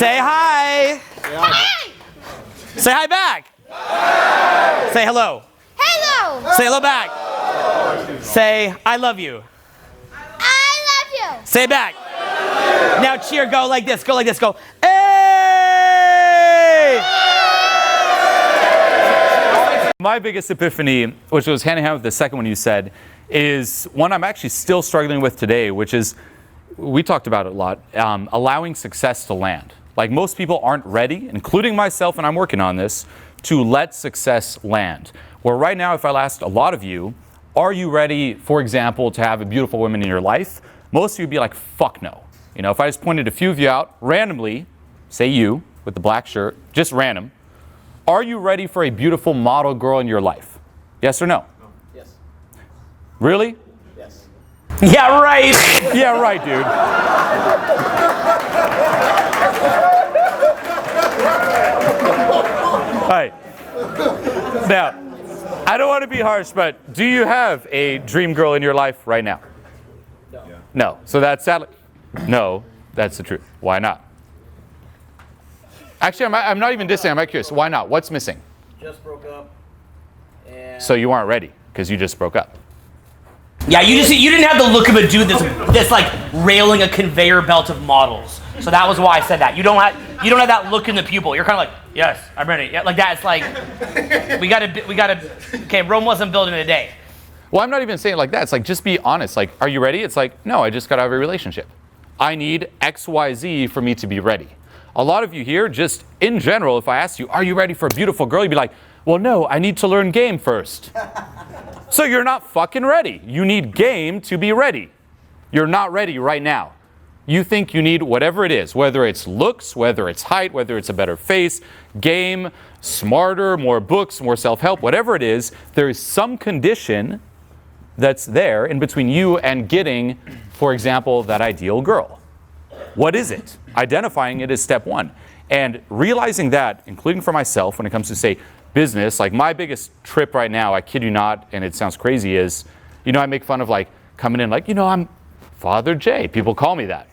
Say hi. Hi. Say hi back. Hi. Say hello. Hello. Say hello back. Say I love you. I love you. Say it back. Now cheer. Go like this. Go like this. Go. Hey! My biggest epiphany, which was hand in hand with the second one you said, is one I'm actually still struggling with today, which is, we talked about it a lot, allowing success to land. Like most people aren't ready, including myself, and I'm working on this, to let success land. Where right now, if I asked a lot of you, are you ready, for example, to have a beautiful woman in your life? Most of you would be like, fuck no. You know, if I just pointed a few of you out randomly, say you with the black shirt, just random, are you ready for a beautiful model girl in your life? Yes or no? Yes. Really? Yes. Yeah, right. Yeah, right, dude. All right. Now, I don't want to be harsh, but do you have a dream girl in your life right now? No. No. So that's sadly, no, that's the truth. Why not? Actually, I'm not even dissing. I'm curious. Why not? What's missing? Just broke up. And So you aren't ready because you just broke up. Yeah, you didn't have the look of a dude that's like railing a conveyor belt of models. So that was why I said that. You don't have that look in the pupil. You're kind of like, yes, I'm ready. Yeah, like that. It's like we gotta. Okay, Rome wasn't built in a day. Well, I'm not even saying it like that. It's like, just be honest. Like, are you ready? It's like, no, I just got out of a relationship. I need X, Y, Z for me to be ready. A lot of you here, just in general, if I asked you, are you ready for a beautiful girl? You'd be like, well, no, I need to learn game first. So you're not fucking ready. You need game to be ready. You're not ready right now. You think you need whatever it is, whether it's looks, whether it's height, whether it's a better face, game, smarter, more books, more self-help, whatever it is, there is some condition that's there in between you and getting, for example, that ideal girl. What is it? Identifying it is step one. And realizing that, including for myself, when it comes to, say, business, like my biggest trip right now, I kid you not, and it sounds crazy, is, you know, I make fun of like coming in like, you know, I'm Father J. People call me that.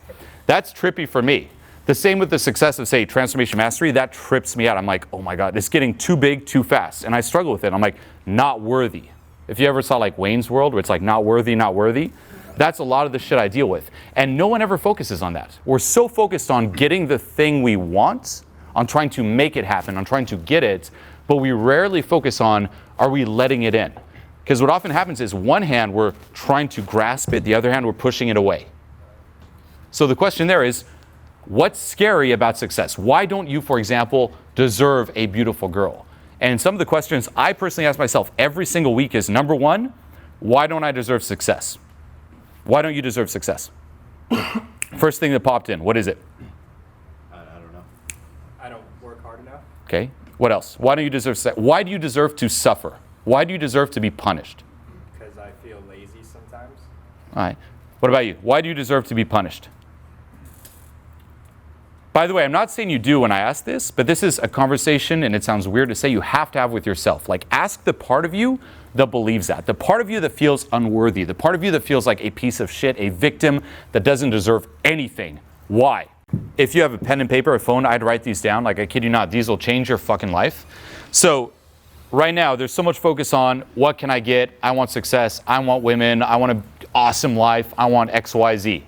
That's trippy for me. The same with the success of, say, Transformation Mastery, that trips me out. I'm like, oh my God, it's getting too big, too fast. And I struggle with it. I'm like, not worthy. If you ever saw like Wayne's World, where it's like not worthy, not worthy, that's a lot of the shit I deal with. And no one ever focuses on that. We're so focused on getting the thing we want, on trying to make it happen, on trying to get it, but we rarely focus on, are we letting it in? Because what often happens is one hand we're trying to grasp it, the other hand we're pushing it away. So the question there is, what's scary about success? Why don't you, for example, deserve a beautiful girl? And some of the questions I personally ask myself every single week is, number one, why don't I deserve success? Why don't you deserve success? First thing that popped in, what is it? I don't know. I don't work hard enough. Okay. What else? Why don't you deserve success? Why do you deserve to suffer? Why do you deserve to be punished? Because I feel lazy sometimes. All right. What about you? Why do you deserve to be punished? By the way, I'm not saying you do when I ask this, but this is a conversation, and it sounds weird to say, you have to have with yourself. Like, ask the part of you that believes that. The part of you that feels unworthy. The part of you that feels like a piece of shit, a victim that doesn't deserve anything. Why? If you have a pen and paper or phone, I'd write these down. Like, I kid you not, these will change your fucking life. So, right now, there's so much focus on what can I get? I want success. I want women. I want an awesome life. I want X, Y, Z.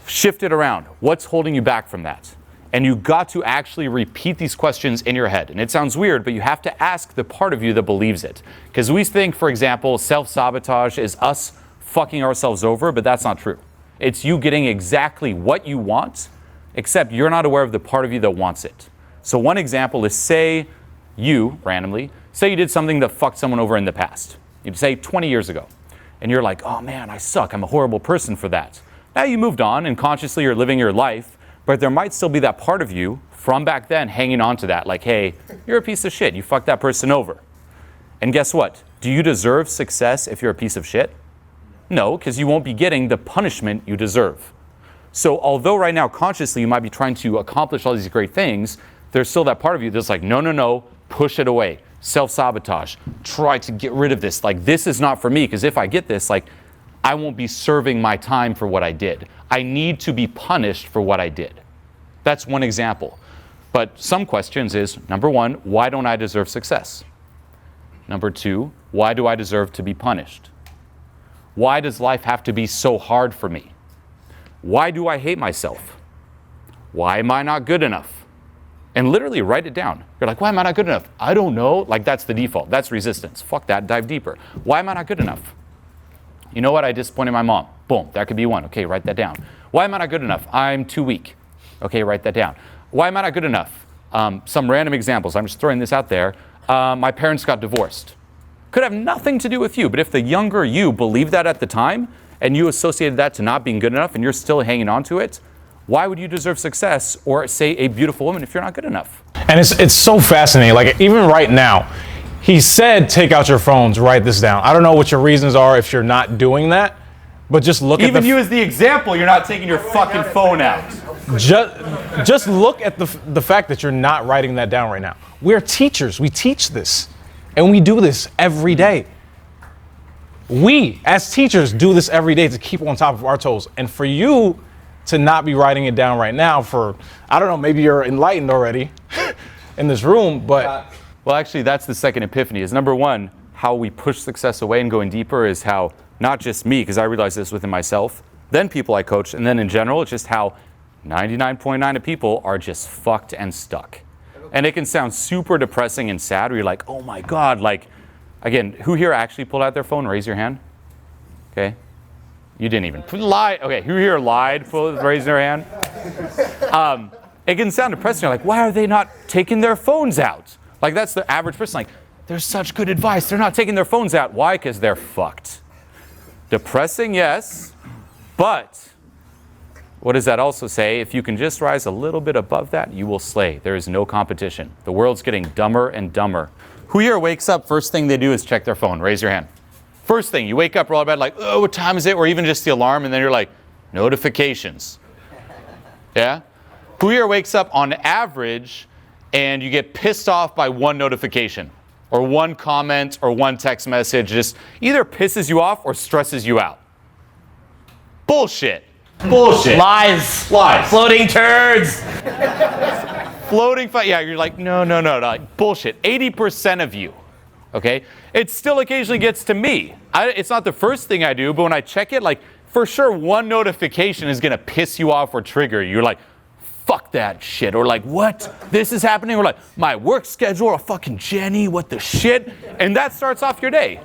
Shift it around. What's holding you back from that? And you got to actually repeat these questions in your head. And it sounds weird, but you have to ask the part of you that believes it. Because we think, for example, self-sabotage is us fucking ourselves over, but that's not true. It's you getting exactly what you want, except you're not aware of the part of you that wants it. So one example is, say you, randomly, say you did something that fucked someone over in the past. You'd say 20 years ago. And you're like, oh man, I suck. I'm a horrible person for that. Now you moved on and consciously you're living your life, but there might still be that part of you from back then hanging on to that. Like, hey, you're a piece of shit. You fucked that person over. And guess what? Do you deserve success if you're a piece of shit? No, because you won't be getting the punishment you deserve. So although right now consciously you might be trying to accomplish all these great things, there's still that part of you that's like, no, no, no, push it away. Self-sabotage. Try to get rid of this. Like, this is not for me, because if I get this, like, I won't be serving my time for what I did. I need to be punished for what I did. That's one example. But some questions is, number one, why don't I deserve success? Number two, why do I deserve to be punished? Why does life have to be so hard for me? Why do I hate myself? Why am I not good enough? And literally write it down. You're like, why am I not good enough? I don't know. Like, that's the default. That's resistance. Fuck that. Dive deeper. Why am I not good enough? You know what? I disappointed my mom. Boom. That could be one. Okay, write that down. Why am I not good enough? I'm too weak. Okay, write that down. Why am I not good enough? Some random examples. I'm just throwing this out there. My parents got divorced. Could have nothing to do with you, but if the younger you believed that at the time and you associated that to not being good enough and you're still hanging on to it, why would you deserve success or say a beautiful woman if you're not good enough? And it's so fascinating. Like, even right now, he said, take out your phones, write this down. I don't know what your reasons are if you're not doing that, but just look at Even you as the example, you're not taking your fucking phone out. Just look at the fact that you're not writing that down right now. We're teachers. We teach this. And we do this every day. We, as teachers, do this every day to keep on top of our toes. And for you to not be writing it down right now for, I don't know, maybe you're enlightened already in this room, but... Well, actually, that's the second epiphany. Is number one, how we push success away and going deeper is how, not just me, because I realize this within myself, then people I coach, and then in general, it's just how 99.9% of people are just fucked and stuck. And it can sound super depressing and sad where you're like, oh my God, like, again, who here actually pulled out their phone? Raise your hand. Okay. You didn't even lie. Okay, who here lied? Raise their hand. It can sound depressing. You're like, why are they not taking their phones out? Like, that's the average person. Like, there's such good advice. They're not taking their phones out. Why? Because they're fucked. Depressing, yes, but what does that also say? If you can just rise a little bit above that, you will slay. There is no competition. The world's getting dumber and dumber. Who here wakes up, first thing they do is check their phone? Raise your hand. First thing, you wake up, roll out of bed, like, oh, what time is it? Or even just the alarm, and then you're like, notifications. Yeah? Who here wakes up on average and you get pissed off by one notification or one comment or one text message, just either pisses you off or stresses you out? Bullshit. Bullshit. Lies. Floating turds. Yeah, you're like, no, like, bullshit. 80% of you, okay? It still occasionally gets to me. It's not the first thing I do, but when I check it, like, for sure one notification is gonna piss you off or trigger you. You're like, fuck that shit. Or like, what? This is happening? Or like, my work schedule, or fucking Jenny, what the shit? And that starts off your day.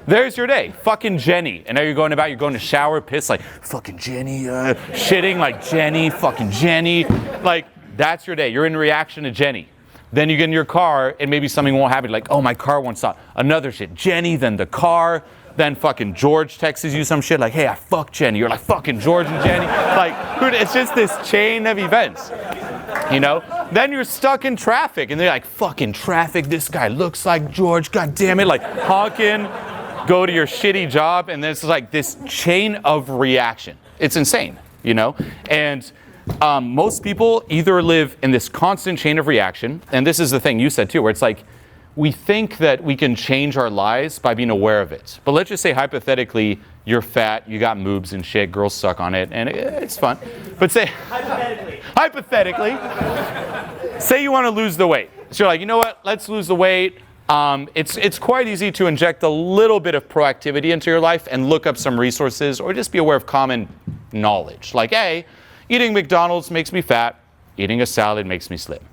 There's your day, fucking Jenny. And now you're going to shower, piss, like, fucking Jenny, shitting, like, Jenny, fucking Jenny. Like, that's your day. You're in reaction to Jenny. Then you get in your car, and maybe something won't happen. Like, oh, my car won't stop. Another shit. Jenny, then the car. Then fucking George texts you some shit like, hey, I fucked Jenny. You're like, fucking George and Jenny. Like, dude, it's just this chain of events. You know? Then you're stuck in traffic, and they're like, fucking traffic. This guy looks like George. God damn it. Like, honking. Go to your shitty job, and then it's like this chain of reaction. It's insane, you know? And most people either live in this constant chain of reaction, and this is the thing you said too, where it's like, we think that we can change our lives by being aware of it. But let's just say hypothetically, you're fat, you got moobs and shit, girls suck on it, and it's fun. But say, hypothetically, say you want to lose the weight. So you're like, you know what, let's lose the weight. It's quite easy to inject a little bit of proactivity into your life and look up some resources or just be aware of common knowledge. Like, hey, eating McDonald's makes me fat, eating a salad makes me slim.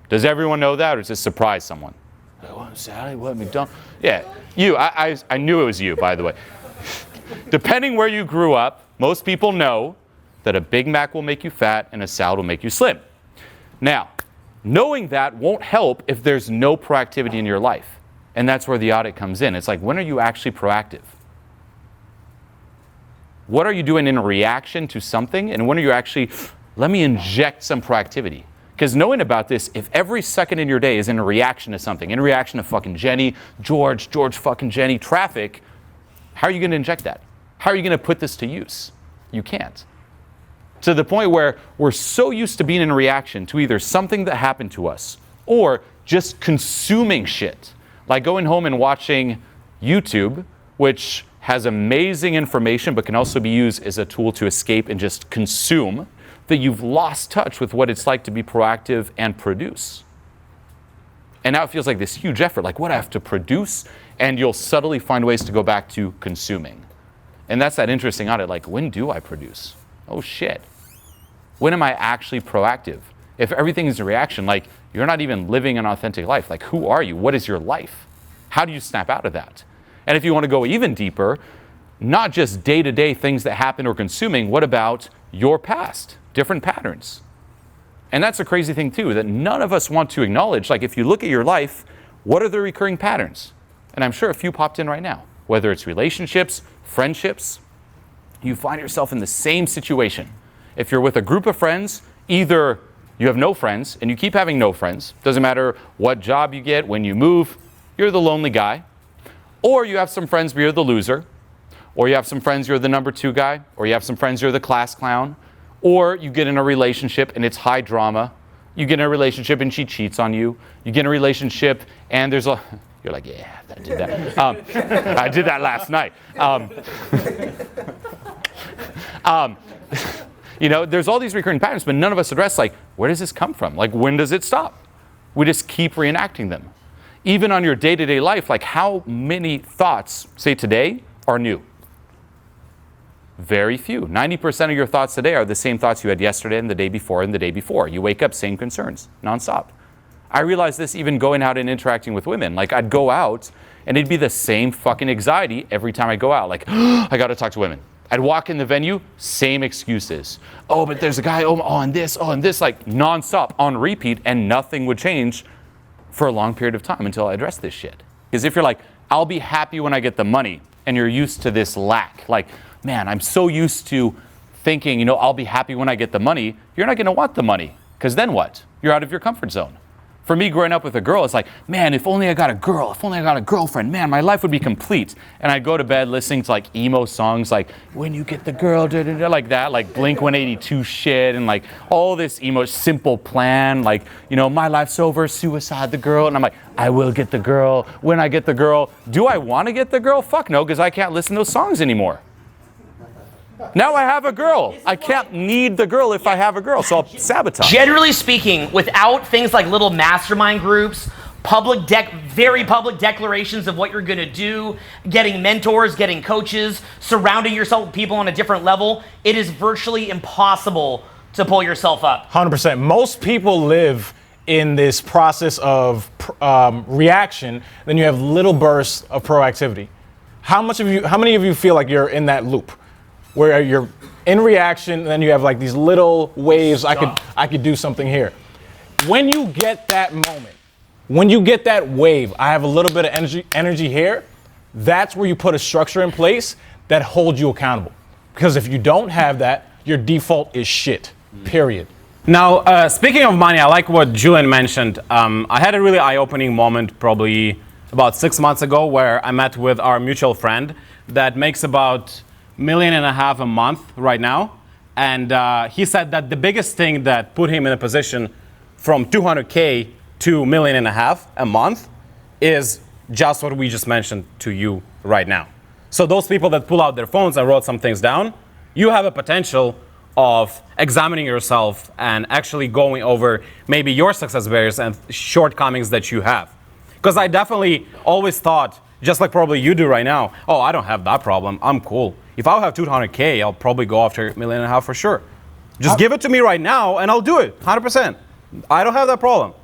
Does everyone know that, or does this surprise someone? Like, what, salad? What, McDonald's? Yeah, you. I knew it was you, by the way. Depending where you grew up, most people know that a Big Mac will make you fat and a salad will make you slim. Now, knowing that won't help if there's no proactivity in your life. And that's where the audit comes in. It's like, when are you actually proactive? What are you doing in reaction to something? And when are you actually, let me inject some proactivity? Because knowing about this, if every second in your day is in a reaction to something, in reaction to fucking Jenny, George fucking Jenny, traffic, how are you going to inject that? How are you going to put this to use? You can't. To the point where we're so used to being in reaction to either something that happened to us or just consuming shit. Like going home and watching YouTube, which has amazing information but can also be used as a tool to escape and just consume, that you've lost touch with what it's like to be proactive and produce. And now it feels like this huge effort, like what I have to produce, and you'll subtly find ways to go back to consuming. And that's that interesting audit, like when do I produce? Oh shit. When am I actually proactive? If everything is a reaction, like you're not even living an authentic life. Like who are you? What is your life? How do you snap out of that? And if you want to go even deeper, not just day-to-day things that happen or consuming, what about your past, different patterns? And that's a crazy thing too, that none of us want to acknowledge. Like if you look at your life, what are the recurring patterns? And I'm sure a few popped in right now, whether it's relationships, friendships, you find yourself in the same situation. If you're with a group of friends, either you have no friends and you keep having no friends, doesn't matter what job you get, when you move, you're the lonely guy, or you have some friends where you're the loser, or you have some friends you're the number 2 guy, or you have some friends you're the class clown, or you get in a relationship and it's high drama. You get in a relationship and she cheats on you. You get in a relationship and there's a, you're like, yeah, I did that. I did that last night. You know, there's all these recurring patterns, but none of us address, like, where does this come from? Like, when does it stop? We just keep reenacting them. Even on your day-to-day life, like how many thoughts, say today, are new? Very few. 90% of your thoughts today are the same thoughts you had yesterday and the day before and the day before. You wake up, same concerns, nonstop. I realized this even going out and interacting with women. Like I'd go out and it'd be the same fucking anxiety every time I go out. Like, I gotta talk to women. I'd walk in the venue, same excuses. Oh, but there's a guy, and this, like nonstop on repeat, and nothing would change for a long period of time until I address this shit. Because if you're like, I'll be happy when I get the money, and you're used to this lack, like, man, I'm so used to thinking, you know, I'll be happy when I get the money, you're not gonna want the money, because then what? You're out of your comfort zone. For me, growing up with a girl, it's like, man, if only I got a girl, if only I got a girlfriend, man, my life would be complete. And I'd go to bed listening to like emo songs like, when you get the girl, da, da, da, like that, like Blink 182 shit, and like all this emo Simple Plan, like, you know, my life's over, suicide the girl. And I'm like, I will get the girl when I get the girl. Do I want to get the girl? Fuck no, because I can't listen to those songs anymore. Now I have a girl. I can't need the girl if I have a girl, so I'll sabotage. Generally speaking, without things like little mastermind groups, very public declarations of what you're gonna do, getting mentors, getting coaches, surrounding yourself with people on a different level, it is virtually impossible to pull yourself up. 100%. Most people live in this process of reaction, then you have little bursts of proactivity. How many of you feel like you're in that loop? Where you're in reaction, and then you have like these little waves. I could do something here. When you get that moment, when you get that wave, I have a little bit of energy here. That's where you put a structure in place that holds you accountable. Because if you don't have that, your default is shit. Period. Now, speaking of money, I like what Julian mentioned. I had a really eye-opening moment probably about 6 months ago where I met with our mutual friend that makes about $1.5 million a month right now. And he said that the biggest thing that put him in a position from 200K to $1.5 million a month is just what we just mentioned to you right now. So those people that pull out their phones and wrote some things down, you have a potential of examining yourself and actually going over maybe your success barriers and shortcomings that you have. Because I definitely always thought, just like probably you do right now, oh, I don't have that problem, I'm cool. If I'll have 200K, I'll probably go after $1.5 million for sure. Just give it to me right now and I'll do it, 100%. I don't have that problem.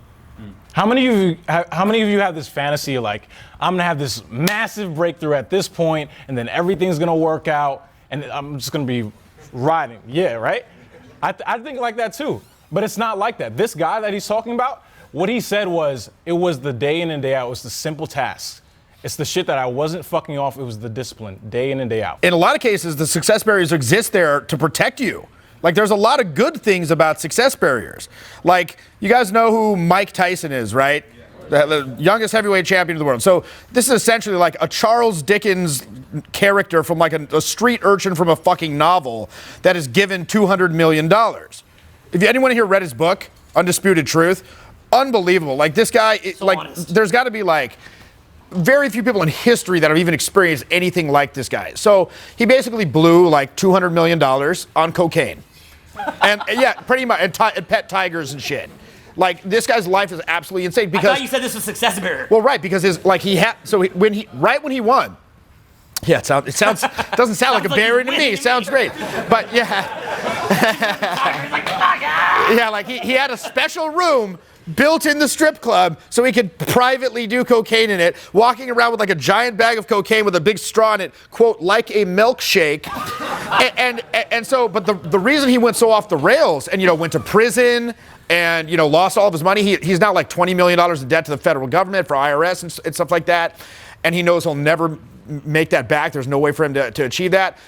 How many of you have this fantasy of like, I'm gonna have this massive breakthrough at this point, and then everything's gonna work out, and I'm just gonna be riding? Yeah, right? I think like that too, but it's not like that. This guy that he's talking about, what he said was, it was the day in and day out. It was the simple tasks. It's the shit that I wasn't fucking off. It was the discipline, day in and day out. In a lot of cases, the success barriers exist there to protect you. Like, there's a lot of good things about success barriers. Like, you guys know who Mike Tyson is, right? The youngest heavyweight champion of the world. So this is essentially like a Charles Dickens character from like a street urchin from a fucking novel that is given $200 million. If anyone here read his book, Undisputed Truth, unbelievable. Like, this guy, there's got to be like very few people in history that have even experienced anything like this guy. So he basically blew like $200 million on cocaine. And yeah, pretty much, and pet tigers and shit. Like, this guy's life is absolutely insane I because. thought you said this was success barrier. Well, right, because when he won. Yeah, it sounds doesn't sound like a like barrier he's to me. winning It sounds great, but yeah, yeah, like he had a special room built in the strip club so he could privately do cocaine in it, walking around with like a giant bag of cocaine with a big straw in it, quote, like a milkshake. and so, but the reason he went so off the rails and, went to prison and, lost all of his money, he's now like $20 million in debt to the federal government for IRS and stuff like that. And he knows he'll never make that back. There's no way for him to achieve that.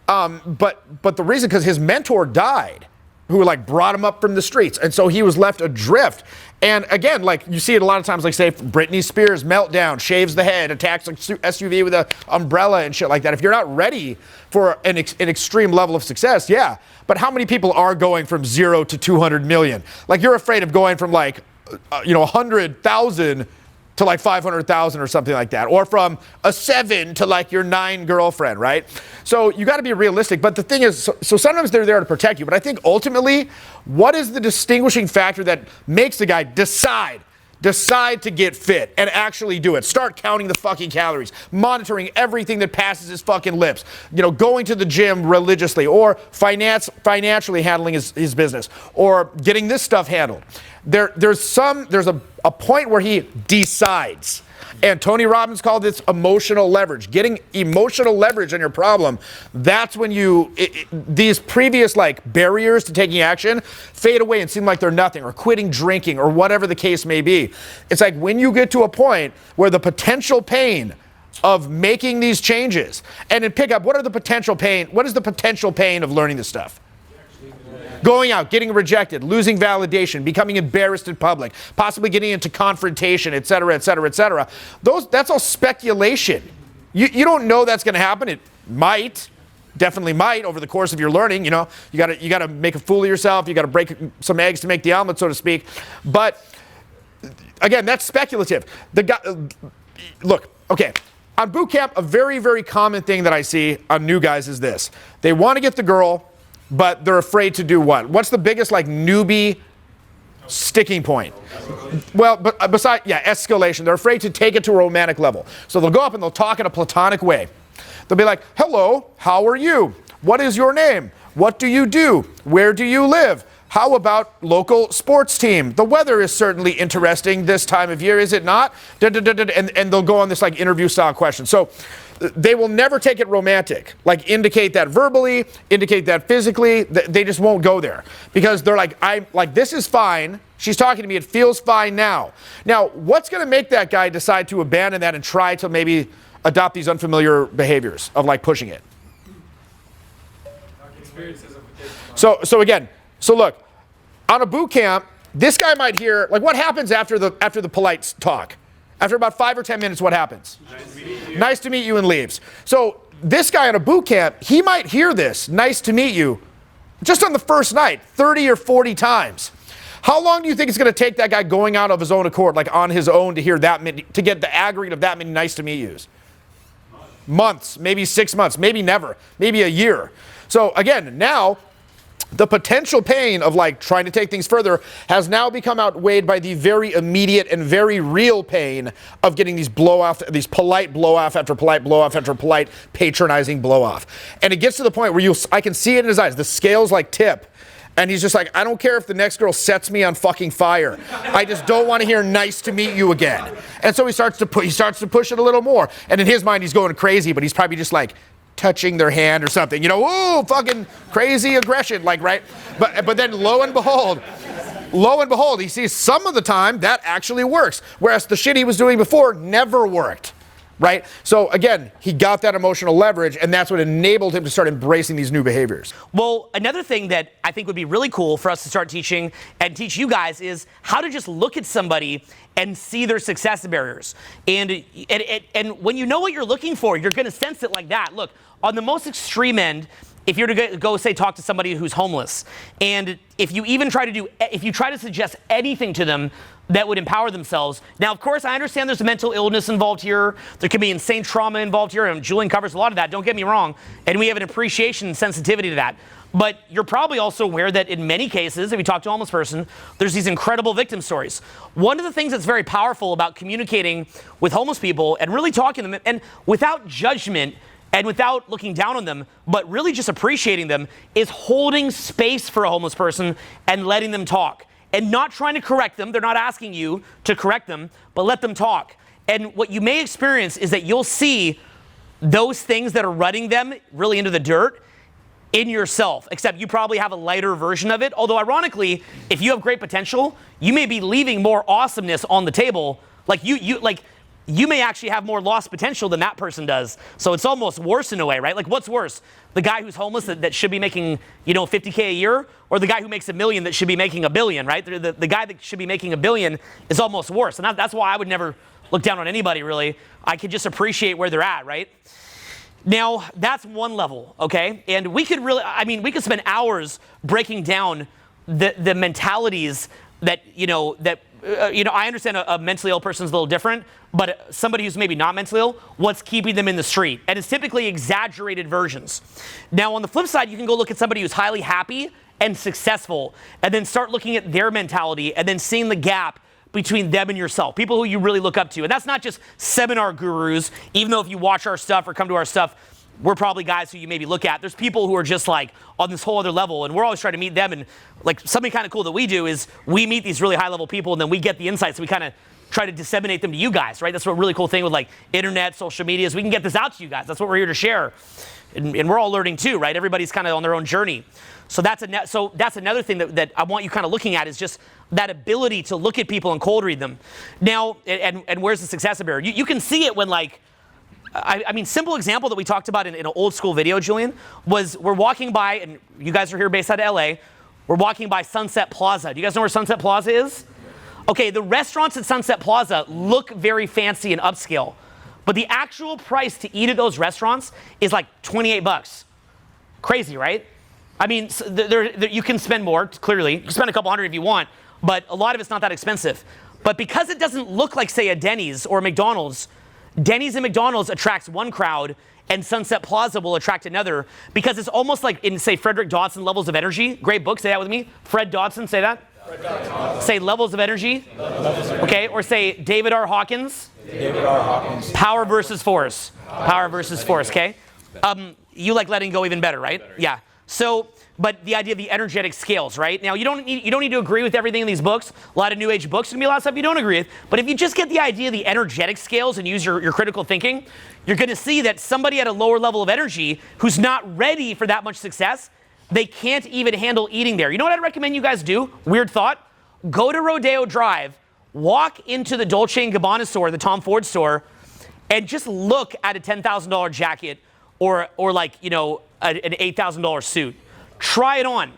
But the reason, because his mentor died, who like brought him up from the streets. And so he was left adrift. And again, like you see it a lot of times, like say Britney Spears meltdown, shaves the head, attacks an SUV with an umbrella and shit like that. If you're not ready for an extreme level of success, yeah. But how many people are going from 0 to 200 million? Like you're afraid of going from like, 100,000 to like 500,000 or something like that, or from a 7 to like your 9 girlfriend, right? So you got to be realistic. But the thing is, so sometimes they're there to protect you. But I think ultimately, what is the distinguishing factor that makes the guy decide to get fit and actually do it? Start counting the fucking calories, monitoring everything that passes his fucking lips, going to the gym religiously, or financially handling his business, or getting this stuff handled. There's a point where he decides. And Tony Robbins called this emotional leverage. Getting emotional leverage on your problem, that's when these previous like barriers to taking action fade away and seem like they're nothing, or quitting drinking, or whatever the case may be. It's like when you get to a point where the potential pain of making these changes, and in pickup, what is the potential pain of learning this stuff? Going out, getting rejected, losing validation, becoming embarrassed in public, possibly getting into confrontation, et cetera, et cetera, et cetera. That's all speculation. You don't know that's going to happen. It might, definitely might, over the course of your learning. You got to make a fool of yourself. You got to break some eggs to make the omelet, so to speak. But again, that's speculative. Look, okay. On boot camp, a very, very common thing that I see on new guys is this: they want to get the girl, but they're afraid to do what? What's the biggest like newbie sticking point? Well, but besides, escalation. They're afraid to take it to a romantic level. So they'll go up and they'll talk in a platonic way. They'll be like, hello, how are you? What is your name? What do you do? Where do you live? How about local sports team? The weather is certainly interesting this time of year, is it not? And they'll go on this like interview style question. So they will never take it romantic, like indicate that verbally, indicate that physically. They just won't go there because they're like, this is fine. She's talking to me. It feels fine now. Now, what's going to make that guy decide to abandon that and try to maybe adopt these unfamiliar behaviors of like pushing it? So look, on a boot camp, this guy might hear, like, what happens after the polite talk? After about 5 or 10 minutes, what happens? Nice to meet you, and leaves. So this guy on a boot camp, he might hear this, nice to meet you, just on the first night, 30 or 40 times. How long do you think it's going to take that guy going out of his own accord, like on his own, to hear that many, to get the aggregate of that many nice to meet yous? Months, maybe 6 months, maybe never, maybe a year. So again, now the potential pain of like trying to take things further has now become outweighed by the very immediate and very real pain of getting these polite blow off after polite blow off after polite patronizing blow off. And it gets to the point where I can see it in his eyes. The scales like tip. And he's just like, I don't care if the next girl sets me on fucking fire. I just don't want to hear nice to meet you again. And so he starts to push it a little more. And in his mind, he's going crazy, but he's probably just like touching their hand or something, ooh, fucking crazy aggression, like, right? But then lo and behold, he sees some of the time that actually works, whereas the shit he was doing before never worked, right? So again, he got that emotional leverage, and that's what enabled him to start embracing these new behaviors. Well, another thing that I think would be really cool for us to start teaching and teach you guys is how to just look at somebody and see their success barriers. And when you know what you're looking for, you're going to sense it like that. Look, on the most extreme end, if you're to go say talk to somebody who's homeless, and if you try to suggest anything to them that would empower themselves. Now, of course, I understand there's mental illness involved here. There can be insane trauma involved here, and Julian covers a lot of that, don't get me wrong. And we have an appreciation and sensitivity to that. But you're probably also aware that in many cases, if you talk to a homeless person, there's these incredible victim stories. One of the things that's very powerful about communicating with homeless people and really talking to them, and without judgment and without looking down on them, but really just appreciating them, is holding space for a homeless person and letting them talk. And not trying to correct them. They're not asking you to correct them, but let them talk. And what you may experience is that you'll see those things that are running them really into the dirt in yourself, except you probably have a lighter version of it. Although ironically, if you have great potential, you may be leaving more awesomeness on the table. Like you may actually have more lost potential than that person does. So it's almost worse in a way, right? Like what's worse? The guy who's homeless that should be making, $50K a year, or the guy who makes $1 million that should be making $1 billion, right? The guy that should be making $1 billion is almost worse. And that's why I would never look down on anybody, really. I could just appreciate where they're at, right? Now, that's one level, okay? And we could we could spend hours breaking down the mentalities that, I understand a mentally ill person's a little different, but somebody who's maybe not mentally ill, what's keeping them in the street? And it's typically exaggerated versions. Now, on the flip side, you can go look at somebody who's highly happy and successful, and then start looking at their mentality and then seeing the gap between them and yourself, people who you really look up to. And that's not just seminar gurus, even though if you watch our stuff or come to our stuff, we're probably guys who you maybe look at. There's people who are just like on this whole other level, and we're always trying to meet them. And like something kind of cool that we do is we meet these really high level people, and then we get the insights. So we kind of try to disseminate them to you guys, right? That's what a really cool thing with like internet, social media is we can get this out to you guys. That's what we're here to share. And we're all learning too, right? Everybody's kind of on their own journey. So that's another thing that I want you kind of looking at is just that ability to look at people and cold read them. Now, and where's the success barrier? You can see it when like, simple example that we talked about in an old school video, Julian, was we're walking by, and you guys are here based out of LA, we're walking by Sunset Plaza. Do you guys know where Sunset Plaza is? Okay, the restaurants at Sunset Plaza look very fancy and upscale, but the actual price to eat at those restaurants is like $28. Crazy, right? You can spend more, clearly. You can spend a couple hundred if you want, but a lot of it's not that expensive. But because it doesn't look like, say, a Denny's or a McDonald's, Denny's and McDonald's attracts one crowd, and Sunset Plaza will attract another, because it's almost like in, say, Frederick Dodson, Levels of Energy. Great book, say that with me. Fred Dodson, say that. Fred Dodson. Say Levels of Energy. Okay, or say David R. Hawkins. David R. Hawkins. Power versus Force. Power versus Force, okay? You like letting go even better, right? Yeah. So, but the idea of the energetic scales, right? Now, you don't need to agree with everything in these books. A lot of New Age books, there's going to be a lot of stuff you don't agree with. But if you just get the idea of the energetic scales and use your critical thinking, you're going to see that somebody at a lower level of energy who's not ready for that much success, they can't even handle eating there. You know what I'd recommend you guys do? Weird thought. Go to Rodeo Drive, walk into the Dolce & Gabbana store, the Tom Ford store, and just look at a $10,000 jacket or like, an $8,000 suit. Try it on.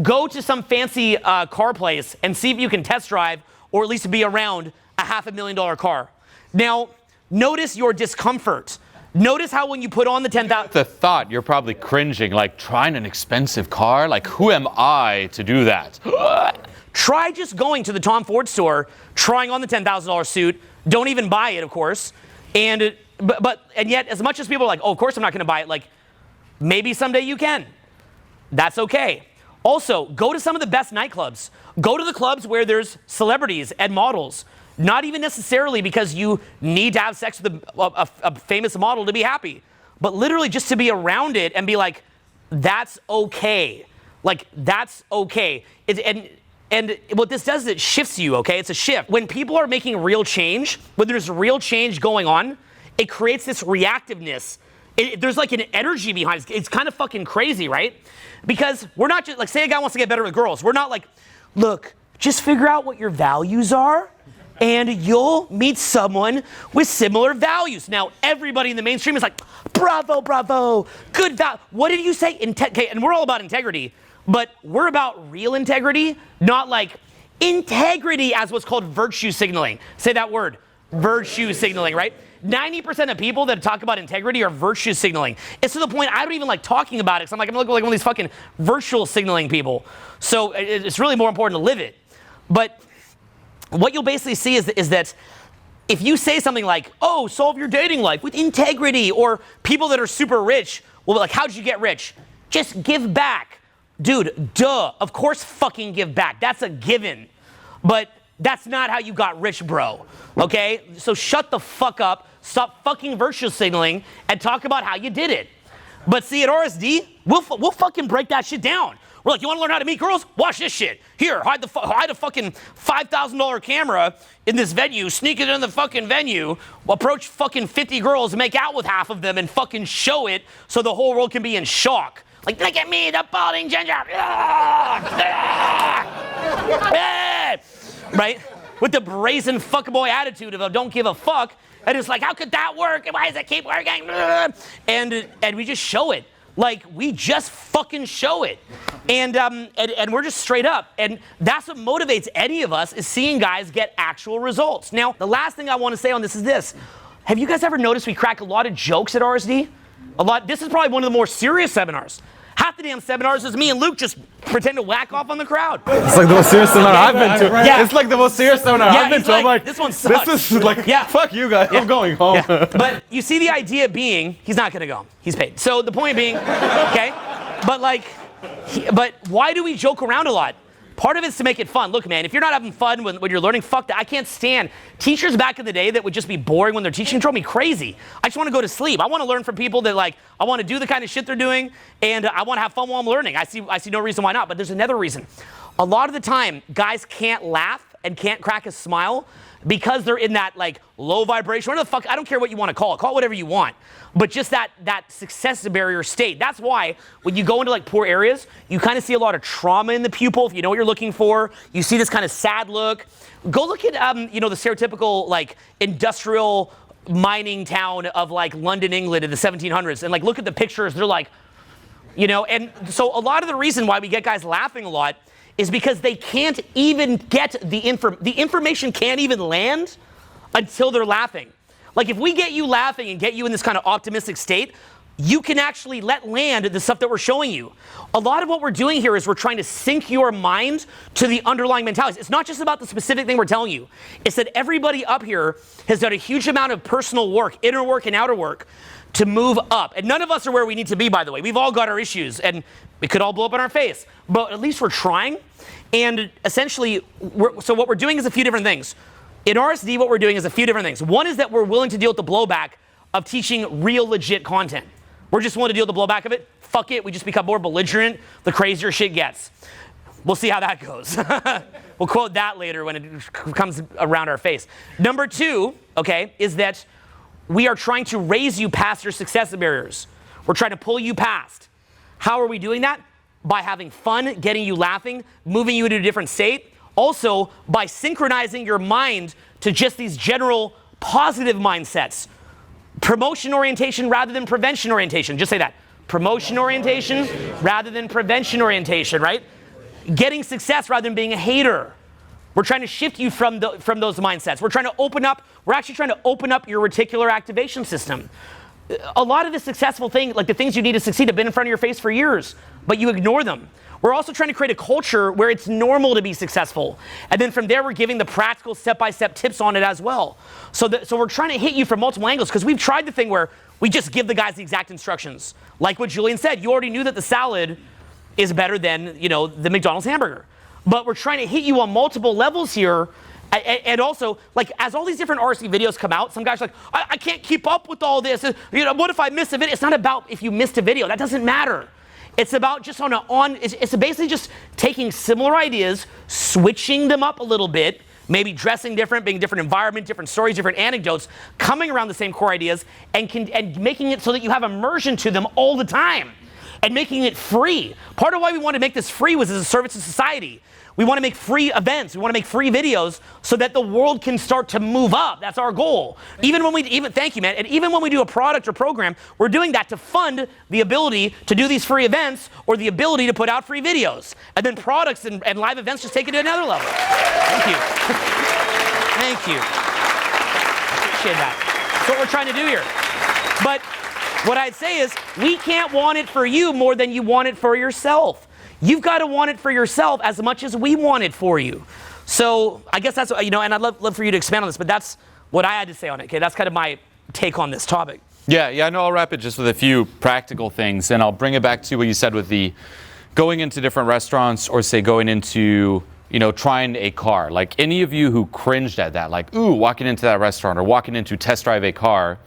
Go to some fancy car place and see if you can test drive or at least be around a $500,000 car. Now, notice your discomfort. Notice how when you put on the $10,000... The thought, you're probably cringing, like trying an expensive car? Like, who am I to do that? Try just going to the Tom Ford store, trying on the $10,000 suit. Don't even buy it, of course. And yet, as much as people are like, oh, of course I'm not going to buy it, like, maybe someday you can. That's okay. Also, go to some of the best nightclubs. Go to the clubs where there's celebrities and models. Not even necessarily because you need to have sex with a famous model to be happy, but literally just to be around it and be like, that's okay. Like, that's okay. And what this does is it shifts you, okay? It's a shift. When people are making real change, when there's real change going on, it creates this reactiveness. There's like an energy behind it. It's kind of fucking crazy, right? Because we're not just, like, say a guy wants to get better with girls. We're not like, look, just figure out what your values are, and you'll meet someone with similar values. Now, everybody in the mainstream is like, bravo, bravo, good what did you say? And we're all about integrity, but we're about real integrity, not like integrity as what's called virtue signaling. Say that word, virtue signaling, right? 90% of people that talk about integrity are virtue signaling. It's to the point I don't even like talking about it, because I'm like, I'm looking like one of these fucking virtual signaling people. So it's really more important to live it. But what you'll basically see is that if you say something like, oh, solve your dating life with integrity, or people that are super rich will be like, how'd you get rich? Just give back. Dude, duh, of course fucking give back. That's a given. But that's not how you got rich, bro. Okay? So shut the fuck up, stop fucking virtue signaling, and talk about how you did it. But see, at RSD, we'll fucking break that shit down. We're like, you want to learn how to meet girls? Watch this shit. Here, hide a fucking $5,000 camera in this venue, sneak it in the fucking venue, approach fucking 50 girls, make out with half of them, and fucking show it so the whole world can be in shock. Like, look at me, the balding ginger. Right? With the brazen fuckboy attitude of a don't give a fuck. And it's like, how could that work? Why does it keep working? And we just show it. Like, we just fucking show it. And we're just straight up. And that's what motivates any of us, is seeing guys get actual results. Now, the last thing I want to say on this is this. Have you guys ever noticed we crack a lot of jokes at RSD? A lot. This is probably one of the more serious seminars. Half the damn seminars is me and Luke just pretend to whack off on the crowd. It's like the most serious seminar I've been to. Yeah. It's like the most serious seminar I've been to. I'm like, this one sucks. This is like, fuck you guys. I'm going home. Yeah. But you see, the idea being, he's not going to go. He's paid. So the point being, okay, but but why do we joke around a lot? Part of it's to make it fun. Look, man, if you're not having fun when you're learning, fuck that. I can't stand teachers back in the day that would just be boring when they're teaching. Drove me crazy. I just want to go to sleep. I want to learn from people that, like, I want to do the kind of shit they're doing, and I want to have fun while I'm learning. I see no reason why not. But there's another reason. A lot of the time, guys can't laugh and can't crack a smile because they're in that, like, low vibration. Whatever the fuck, I don't care what you want to call it whatever you want. But just that success barrier state. That's why when you go into, like, poor areas, you kind of see a lot of trauma in the pupil. If you know what you're looking for, you see this kind of sad look. Go look at, the stereotypical, like, industrial mining town of, like, London, England in the 1700s, and, like, look at the pictures. They're like, and so a lot of the reason why we get guys laughing a lot is because they can't even get the information can't even land until they're laughing. Like, if we get you laughing and get you in this kind of optimistic state, you can actually let land the stuff that we're showing you. A lot of what we're doing here is we're trying to sync your mind to the underlying mentalities. It's not just about the specific thing we're telling you. It's that everybody up here has done a huge amount of personal work, inner work and outer work, to move up. And none of us are where we need to be, by the way. We've all got our issues, and we could all blow up in our face. But at least we're trying. And essentially, so what we're doing is a few different things. In RSD, what we're doing is a few different things. One is that we're willing to deal with the blowback of teaching real, legit content. We're just willing to deal with the blowback of it. Fuck it, we just become more belligerent, the crazier shit gets. We'll see how that goes. We'll quote that later when it comes around our face. Number two, okay, is that we are trying to raise you past your success barriers. We're trying to pull you past. How are we doing that? By having fun, getting you laughing, moving you into a different state. Also, by synchronizing your mind to just these general positive mindsets. Promotion orientation rather than prevention orientation. Just say that. Promotion orientation rather than prevention orientation, right? Getting success rather than being a hater. We're trying to shift you from those mindsets. We're actually trying to open up your reticular activation system. A lot of the successful things, like the things you need to succeed, have been in front of your face for years, but you ignore them. We're also trying to create a culture where it's normal to be successful. And then from there, we're giving the practical step-by-step tips on it as well. So we're trying to hit you from multiple angles, because we've tried the thing where we just give the guys the exact instructions. Like what Julian said, you already knew that the salad is better than, the McDonald's hamburger. But we're trying to hit you on multiple levels here. And also, like, as all these different RC videos come out, some guys are like, I can't keep up with all this. What if I miss a video? It's not about if you missed a video. That doesn't matter. It's about just it's basically just taking similar ideas, switching them up a little bit, maybe dressing different, being different environment, different stories, different anecdotes, coming around the same core ideas, and making it so that you have immersion to them all the time, and making it free. Part of why we want to make this free was as a service to society. We want to make free events. We want to make free videos so that the world can start to move up. That's our goal. Thank you, man. And even when we do a product or program, we're doing that to fund the ability to do these free events or the ability to put out free videos. And then products and live events just take it to another level. Thank you. Thank you. Appreciate that. That's what we're trying to do here. But what I'd say is we can't want it for you more than you want it for yourself. You've got to want it for yourself as much as we want it for you. So I guess that's, and I'd love for you to expand on this, but that's what I had to say on it. Okay, that's kind of my take on this topic. Yeah, I know I'll wrap it just with a few practical things, and I'll bring it back to what you said with the going into different restaurants or say going into, trying a car. Like any of you who cringed at that, like, ooh, walking into that restaurant or walking into test drive a car,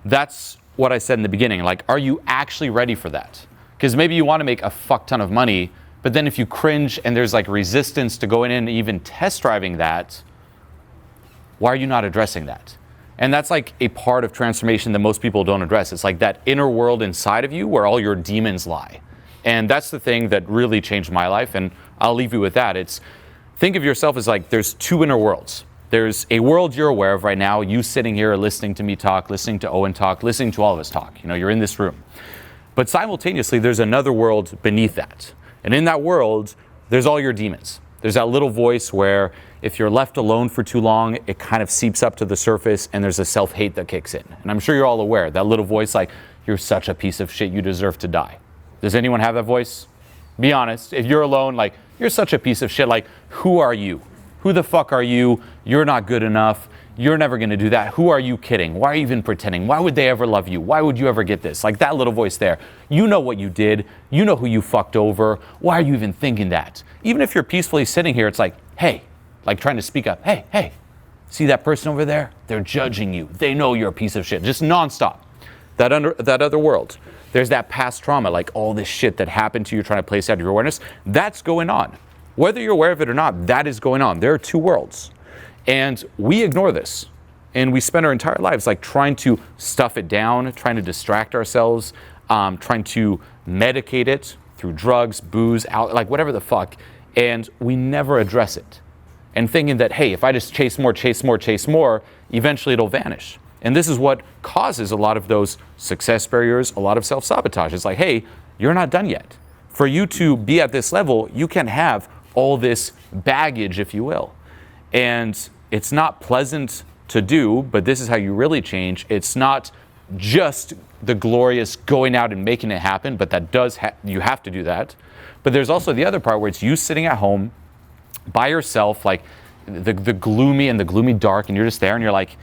that's what I said in the beginning. Like, are you actually ready for that? Because maybe you want to make a fuck ton of money, but then if you cringe and there's like resistance to going in and even test driving that, why are you not addressing that? And that's like a part of transformation that most people don't address. It's like that inner world inside of you where all your demons lie. And that's the thing that really changed my life. And I'll leave you with that. Think of yourself as like there's two inner worlds. There's a world you're aware of right now, you sitting here listening to me talk, listening to Owen talk, listening to all of us talk. You're in this room. But simultaneously, there's another world beneath that. And in that world, there's all your demons. There's that little voice where if you're left alone for too long, it kind of seeps up to the surface and there's a self-hate that kicks in. And I'm sure you're all aware, that little voice like, you're such a piece of shit, you deserve to die. Does anyone have that voice? Be honest. If you're alone, like, you're such a piece of shit, like, who are you? Who the fuck are you? You're not good enough. You're never going to do that. Who are you kidding? Why are you even pretending? Why would they ever love you? Why would you ever get this? Like that little voice there. You know what you did. You know who you fucked over. Why are you even thinking that? Even if you're peacefully sitting here, it's like, hey, like trying to speak up. Hey, see that person over there? They're judging you. They know you're a piece of shit. Just nonstop. That other world. There's that past trauma, like all this shit that happened to you trying to place out of your awareness. That's going on. Whether you're aware of it or not, that is going on. There are two worlds. And we ignore this. And we spend our entire lives like trying to stuff it down, trying to distract ourselves, trying to medicate it through drugs, booze, like whatever the fuck. And we never address it. And thinking that, hey, if I just chase more, eventually it'll vanish. And this is what causes a lot of those success barriers, a lot of self-sabotage. It's like, hey, you're not done yet. For you to be at this level, you can have all this baggage, if you will. And it's not pleasant to do, but this is how you really change. It's not just the glorious going out and making it happen, but that does you have to do that. But there's also the other part where it's you sitting at home by yourself, like the gloomy and the gloomy dark, and you're just there and you're like,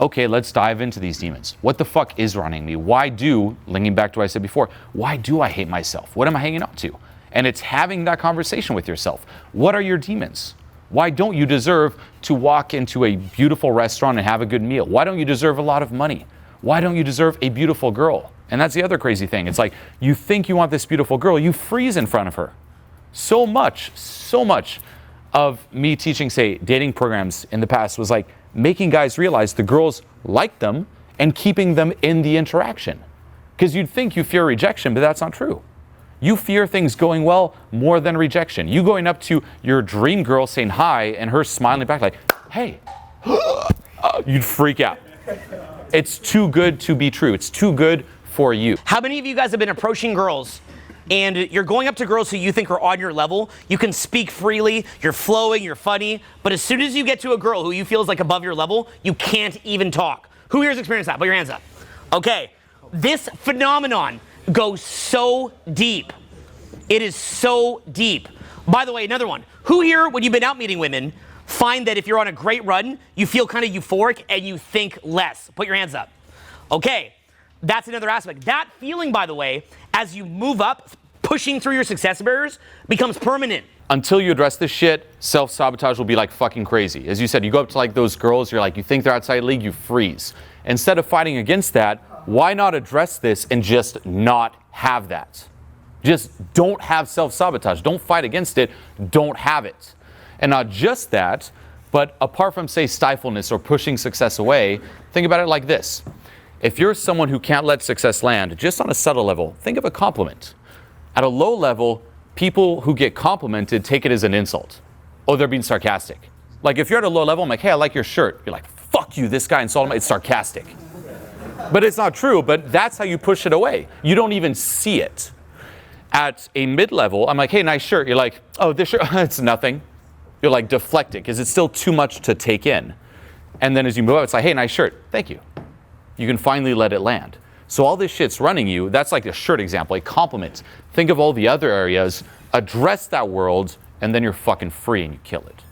okay, let's dive into these demons. What the fuck is running me? Linking back to what I said before, why do I hate myself? What am I hanging on to? And it's having that conversation with yourself. What are your demons? Why don't you deserve to walk into a beautiful restaurant and have a good meal? Why don't you deserve a lot of money? Why don't you deserve a beautiful girl? And that's the other crazy thing. It's like, you think you want this beautiful girl, you freeze in front of her. So much of me teaching, say, dating programs in the past was like making guys realize the girls like them and keeping them in the interaction. Because you'd think you fear rejection, but that's not true. You fear things going well more than rejection. You going up to your dream girl saying hi and her smiling back like, hey, you'd freak out. It's too good to be true. It's too good for you. How many of you guys have been approaching girls and you're going up to girls who you think are on your level? You can speak freely, you're flowing, you're funny, but as soon as you get to a girl who you feel is like above your level, you can't even talk. Who here has experienced that? Put your hands up. Okay, this phenomenon goes so deep. It is so deep. By the way, another one. Who here, when you've been out meeting women, find that if you're on a great run, you feel kind of euphoric and you think less? Put your hands up. Okay, that's another aspect. That feeling, by the way, as you move up, pushing through your success barriers, becomes permanent. Until you address this shit, self-sabotage will be like fucking crazy. As you said, you go up to like those girls, you're like, you think they're outside league, you freeze. Instead of fighting against that, why not address this and just not have that? Just don't have self-sabotage. Don't fight against it. Don't have it. And not just that, but apart from, say, stifleness or pushing success away, think about it like this. If you're someone who can't let success land, just on a subtle level, think of a compliment. At a low level, people who get complimented take it as an insult. Oh, they're being sarcastic. Like if you're at a low level, I'm like, hey, I like your shirt. You're like, fuck you, this guy insulted me. It's sarcastic. But it's not true, but that's how you push it away. You don't even see it. At a mid-level, I'm like, hey, nice shirt. You're like, oh, this shirt, it's nothing. You're like deflecting because it's still too much to take in. And then as you move up, it's like, hey, nice shirt. Thank you. You can finally let it land. So all this shit's running you. That's like a shirt example, a compliment. Think of all the other areas, address that world, and then you're fucking free and you kill it.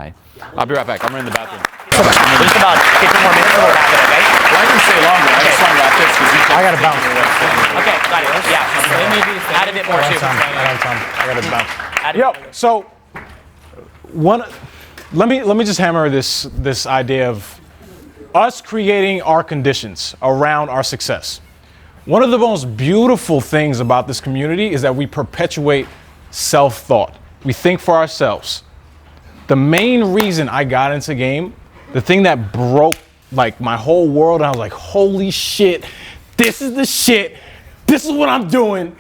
Hi. I'll be right back. I'm in the bathroom. Just about 15 more minutes and we'll wrap it, okay? Well, I can stay longer. I just want to wrap this because you I gotta bounce. Okay, got it. Yeah. Add a bit more too. I gotta bounce. Add a Yo, bit more. so let me just hammer this idea of us creating our conditions around our success. One of the most beautiful things about this community is that we perpetuate self-thought. We think for ourselves. The main reason I got into game, the thing that broke like my whole world, and I was like, holy shit, this is the shit, this is what I'm doing,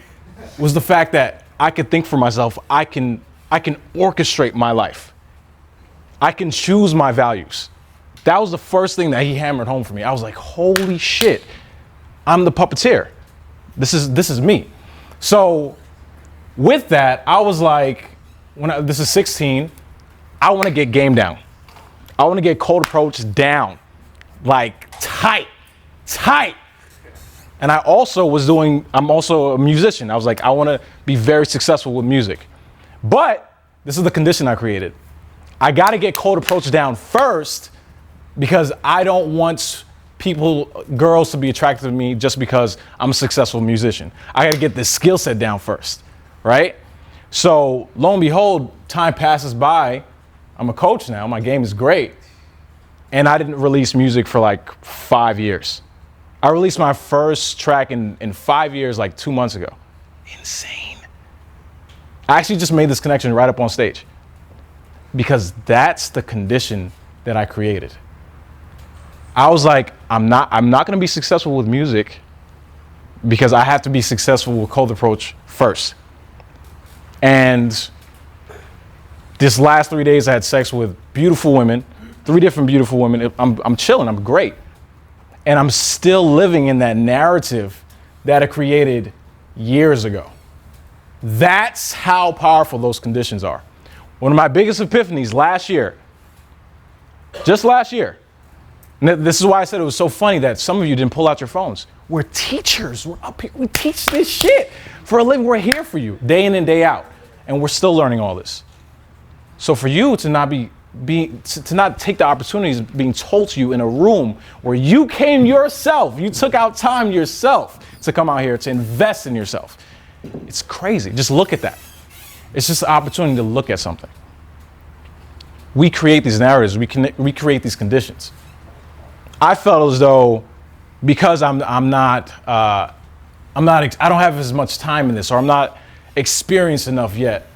was the fact that I could think for myself. I can orchestrate my life. I can choose my values. That was the first thing that he hammered home for me. I was like, holy shit, I'm the puppeteer. This is me. So with that, I was like, this is 16, I want to get game down. I want to get cold approach down, like tight. And I'm also a musician. I was like, I want to be very successful with music. But this is the condition I created. I got to get cold approach down first because I don't want girls to be attracted to me just because I'm a successful musician. I got to get this skill set down first, right? So lo and behold, time passes by. I'm a coach now. My game is great. And I didn't release music for like 5 years. I released my first track in 5 years, like 2 months ago. Insane. I actually just made this connection right up on stage because that's the condition that I created. I was like, I'm not going to be successful with music because I have to be successful with cold approach first. And this last 3 days, I had sex with beautiful women, 3 different beautiful women. I'm chilling. I'm great. And I'm still living in that narrative that I created years ago. That's how powerful those conditions are. One of my biggest epiphanies just last year, and this is why I said it was so funny that some of you didn't pull out your phones. We're teachers. We're up here. We teach this shit for a living. We're here for you day in and day out. And we're still learning all this. So for you to not to not take the opportunities being told to you in a room where you came yourself, you took out time yourself to come out here to invest in yourself. It's crazy. Just look at that. It's just an opportunity to look at something. We create these narratives. We create these conditions. I felt as though because I don't have as much time in this, or I'm not experienced enough yet,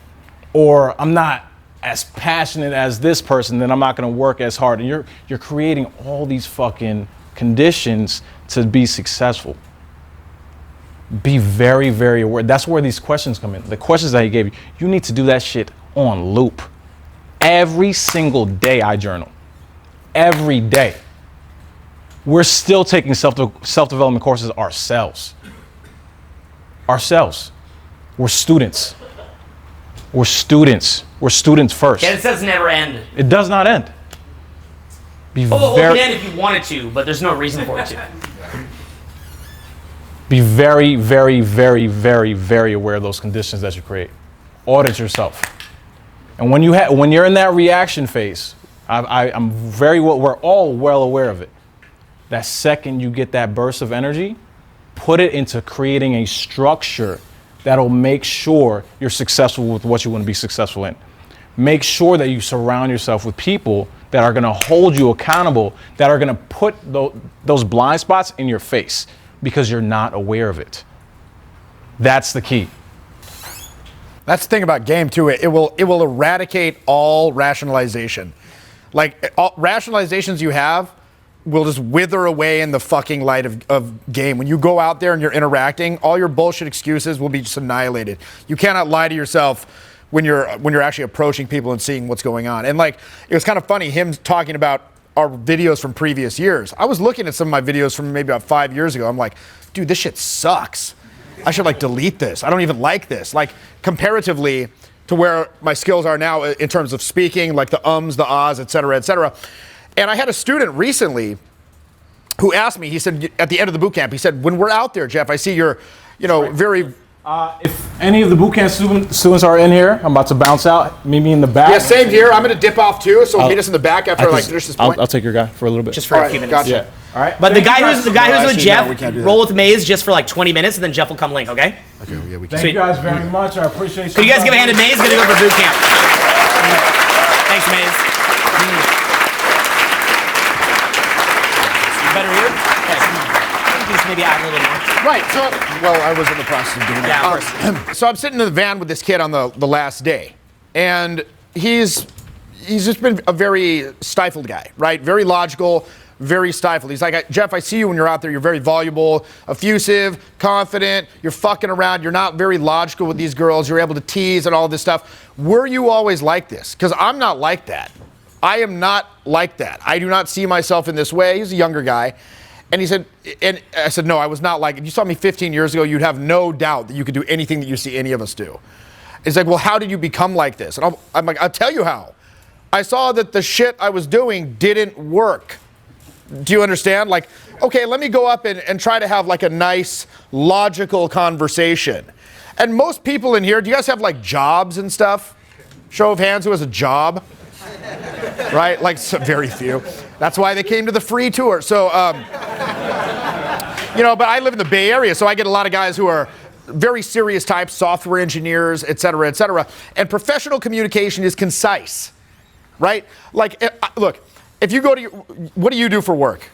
or I'm not as passionate as this person, then I'm not going to work as hard. And you're creating all these fucking conditions to be successful. Be very, very aware. That's where these questions come in. The questions that he gave you, you need to do that shit on loop. Every single day I journal. Every day. We're still taking self-development courses ourselves. We're students. We're students first. And it says never end. It does not end. It can end if you wanted to, but there's no reason for it to. Be very, very, very, very, very aware of those conditions that you create. Audit yourself. And when you're in that reaction phase, we're all well aware of it. That second you get that burst of energy, put it into creating a structure that'll make sure you're successful with what you want to be successful in. Make sure that you surround yourself with people that are going to hold you accountable, that are going to put those blind spots in your face because you're not aware of it. That's the key. That's the thing about game too. It will eradicate all rationalization. Like all rationalizations you have will just wither away in the fucking light of game. When you go out there and you're interacting, all your bullshit excuses will be just annihilated. You cannot lie to yourself when you're actually approaching people and seeing what's going on. And like, it was kind of funny him talking about our videos from previous years. I was looking at some of my videos from maybe about 5 years ago. I'm like, dude, this shit sucks. I should like delete this. I don't even like this. Like comparatively to where my skills are now in terms of speaking, like the ums, the ahs, et cetera, et cetera. And I had a student recently who asked me, he said, at the end of the boot camp, he said, when we're out there, Jeff, I see you're, very If any of the bootcamp students are in here, I'm about to bounce out. Meet me in the back. Yeah, same here. I'm going to dip off too, so meet us in the back after like finish this point. I'll take your guy for a little bit. Just for a few minutes. Gotcha. Yeah. All right. But the guy who's with actually, Jeff, no, we can't do that. roll with Maze just for like 20 minutes, and then Jeff will come link, okay? Okay, yeah, we can. Thank you guys very much. I appreciate you. Could you guys give a hand to Maze? Gonna go for boot camp. Thanks, Maze. You better here? Okay. Just maybe add a little more. Right. So, well, I was in the process of doing that. Yeah, of course. So I'm sitting in the van with this kid on the last day, and he's just been a very stifled guy, right? Very logical, very stifled. He's like, Jeff, I see you when you're out there. You're very voluble, effusive, confident. You're fucking around. You're not very logical with these girls. You're able to tease and all this stuff. Were you always like this? Because I'm not like that. I am not like that. I do not see myself in this way. He's a younger guy. And he said, and I said, no, I was not like it. If you saw me 15 years ago, you'd have no doubt that you could do anything that you see any of us do. He's like, well, how did you become like this? And I'm like, I'll tell you how. I saw that the shit I was doing didn't work. Do you understand? Like, okay, let me go up and try to have like a nice, logical conversation. And most people in here, do you guys have like jobs and stuff? Show of hands who has a job? Right? Like very few. That's why they came to the free tour. So, but I live in the Bay Area, so I get a lot of guys who are very serious types, software engineers, et cetera, et cetera. And professional communication is concise, right? Like, look, if you go to what do you do for work?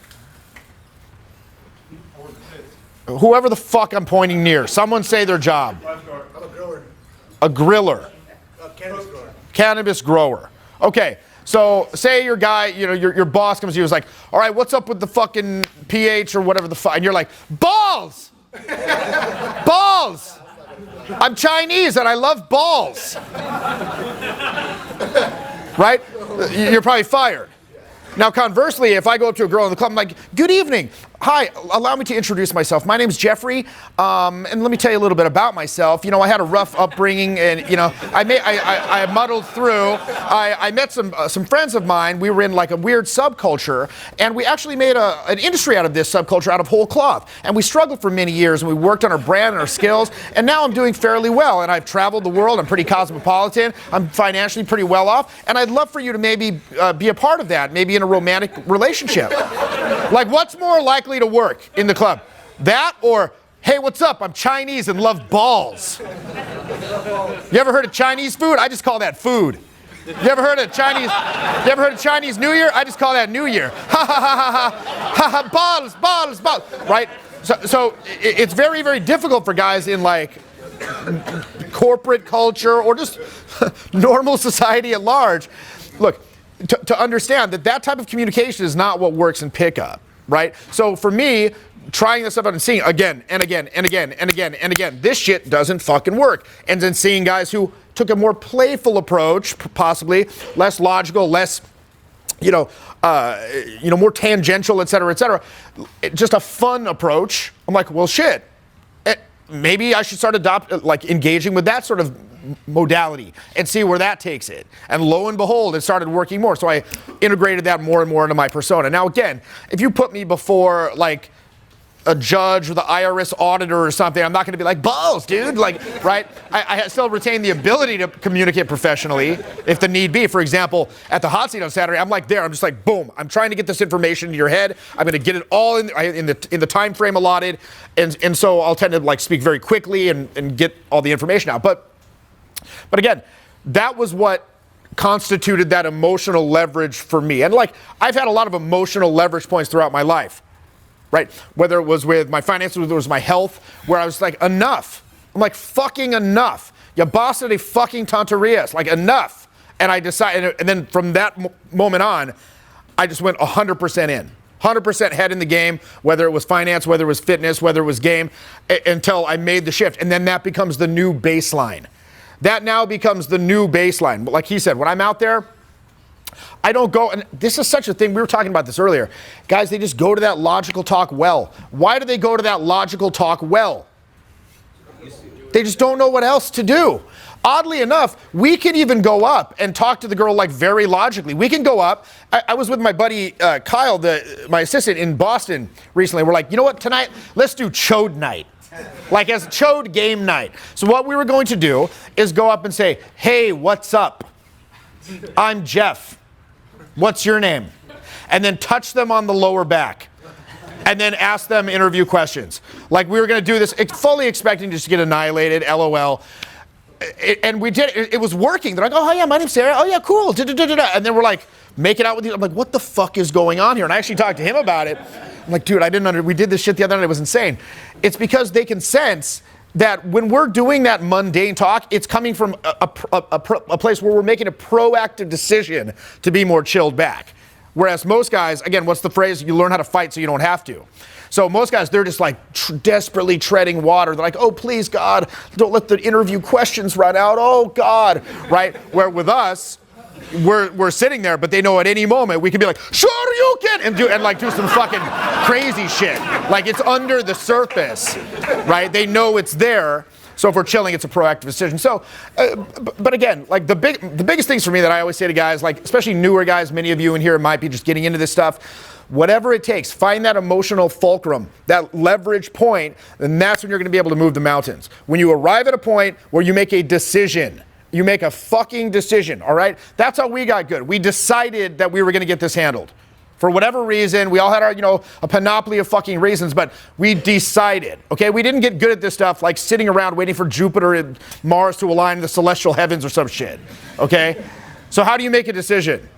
Whoever the fuck I'm pointing near, someone say their job. I'm a grower. A griller. Cannabis grower. Cannabis grower. Okay, so say your guy, your boss comes to you and is like, all right, what's up with the fucking pH or whatever the fuck? And you're like, balls! Balls! I'm Chinese and I love balls. Right? You're probably fired. Now, conversely, if I go up to a girl in the club, I'm like, good evening. Hi, allow me to introduce myself. My name's Jeffrey, and let me tell you a little bit about myself. I had a rough upbringing, and, I muddled through. I met some friends of mine. We were in, like, a weird subculture, and we actually made an industry out of this subculture out of whole cloth. And we struggled for many years, and we worked on our brand and our skills, and now I'm doing fairly well, and I've traveled the world. I'm pretty cosmopolitan. I'm financially pretty well off, and I'd love for you to maybe be a part of that, maybe in a romantic relationship. Like, what's more likely to work in the club? That or, hey, what's up? I'm Chinese and love balls. You ever heard of Chinese food? I just call that food. You ever heard of Chinese New Year? I just call that New Year. Ha ha ha ha ha ha, balls, balls, balls. Right? So it's very, very difficult for guys in like corporate culture or just normal society at large. Look, to understand that type of communication is not what works in pickup, right? So for me, trying this stuff out and seeing again and again and again and again and again, this shit doesn't fucking work. And then seeing guys who took a more playful approach, possibly less logical, less, more tangential, et cetera, just a fun approach. I'm like, well, shit. Maybe I should start engaging with that sort of modality and see where that takes it. And lo and behold, it started working more. So I integrated that more and more into my persona. Now, again, if you put me before like a judge or the IRS auditor or something, I'm not going to be like, balls, dude. Like, right? I still retain the ability to communicate professionally if the need be. For example, at the hot seat on Saturday, I'm like there. I'm just like, boom. I'm trying to get this information into your head. I'm going to get it all in the time frame allotted. And so I'll tend to like speak very quickly and get all the information out. But again, that was what constituted that emotional leverage for me. And like, I've had a lot of emotional leverage points throughout my life. Right? Whether it was with my finances, whether it was my health, where I was like, enough. I'm like, fucking enough. Ya basta de fucking tonterías. Like, enough. And I decided, and then from that moment on, I just went 100% in. 100% head in the game, whether it was finance, whether it was fitness, whether it was game, until I made the shift. And then that becomes the new baseline. That now becomes the new baseline. Like he said, when I'm out there, I don't go, and this is such a thing, we were talking about this earlier. Guys, they just go to that logical talk well. Why do they go to that logical talk well? They just don't know what else to do. Oddly enough, we can even go up and talk to the girl like very logically. We can go up. I was with my buddy Kyle, my assistant in Boston recently. We're like, you know what, tonight, let's do chode night. Like as chode game night. So what we were going to do is go up and say, hey, what's up? I'm Jeff. What's your name? And then touch them on the lower back. And then ask them interview questions. Like we were going to do this, fully expecting just to get annihilated, LOL. And we did it. It was working. They're like, oh yeah, my name's Sarah. Oh yeah, cool. And then we're like, making out with you. I'm like, what the fuck is going on here? And I actually talked to him about it. I'm like, dude, we did this shit the other night. It was insane. It's because they can sense that when we're doing that mundane talk, it's coming from a place where we're making a proactive decision to be more chilled back. Whereas most guys, again, what's the phrase? You learn how to fight so you don't have to. So most guys, they're just like desperately treading water. They're like, oh, please, God, don't let the interview questions run out. Oh, God, right? Where with us, we're sitting there, but they know at any moment we can be like, sure you can, and do some fucking crazy shit. Like it's under the surface, right? They know it's there. So if we're chilling, it's a proactive decision. So, but again, like the biggest things for me that I always say to guys, like especially newer guys, many of you in here might be just getting into this stuff. Whatever it takes, find that emotional fulcrum, that leverage point, and that's when you're going to be able to move the mountains. When you arrive at a point where you make a decision, you make a fucking decision, all right? That's how we got good. We decided that we were going to get this handled. For whatever reason, we all had our, a panoply of fucking reasons, but we decided, okay? We didn't get good at this stuff like sitting around waiting for Jupiter and Mars to align in the celestial heavens or some shit, okay? So how do you make a decision?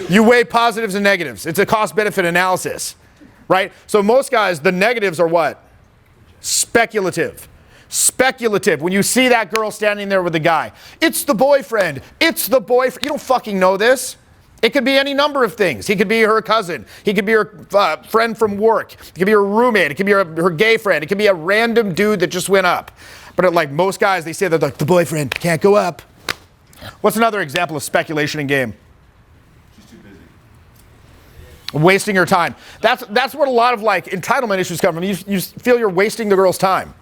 You weigh positives and negatives. It's a cost-benefit analysis, right? So most guys, the negatives are what? Speculative. Speculative. When you see that girl standing there with the guy, it's the boyfriend. It's the boyfriend. You don't fucking know this. It could be any number of things. He could be her cousin. He could be her friend from work. It could be her roommate. It could be her gay friend. It could be a random dude that just went up. But like most guys, they say that like, the boyfriend can't go up. What's another example of speculation in game? She's too busy. Wasting her time. That's what a lot of like entitlement issues come from. You feel you're wasting the girl's time.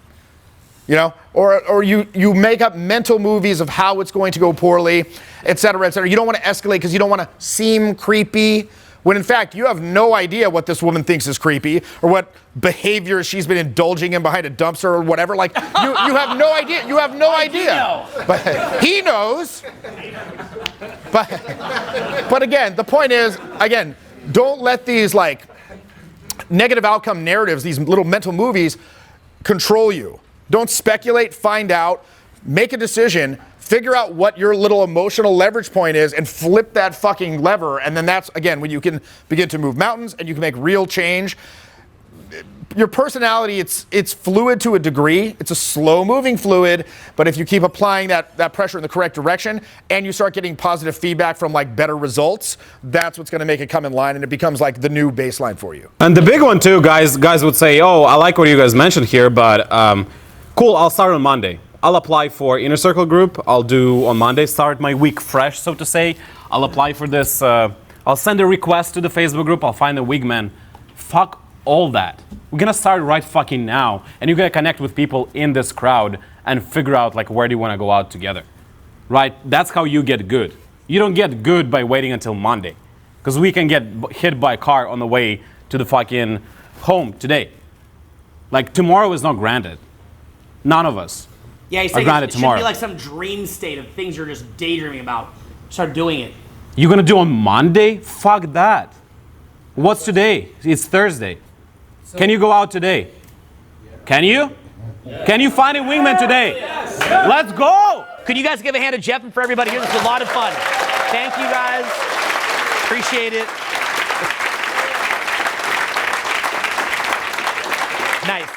Or you make up mental movies of how it's going to go poorly, et cetera, et cetera. You don't want to escalate because you don't want to seem creepy, when in fact you have no idea what this woman thinks is creepy or what behavior she's been indulging in behind a dumpster or whatever. Like you have no idea. You have no idea. But he knows. But again, the point is, don't let these like negative outcome narratives, these little mental movies, control you. Don't speculate, find out, make a decision, figure out what your little emotional leverage point is, and flip that fucking lever. And then that's, again, when you can begin to move mountains and you can make real change. Your personality, it's fluid to a degree. It's a slow-moving fluid, but if you keep applying that pressure in the correct direction and you start getting positive feedback from like better results, that's what's going to make it come in line, and it becomes like the new baseline for you. And the big one too, guys would say, oh, I like what you guys mentioned here, but cool, I'll start on Monday. I'll apply for Inner Circle group. I'll do on Monday, start my week fresh, so to say. I'll apply for this. I'll send a request to the Facebook group. I'll find a wingman. Fuck all that. We're gonna start right fucking now, and you're gonna connect with people in this crowd and figure out like where do you want to go out together, right? That's how you get good. You don't get good by waiting until Monday, because we can get hit by a car on the way to the fucking home today. Like tomorrow is not granted. None of us. Yeah, he's saying it shouldn't be like some dream state of things you're just daydreaming about. Start doing it. You're gonna do on Monday? Fuck that. What's today? It's Thursday. Can you go out today? Can you? Can you find a wingman today? Let's go! Could you guys give a hand to Jeff and for everybody here? This is a lot of fun. Thank you guys. Appreciate it. Nice.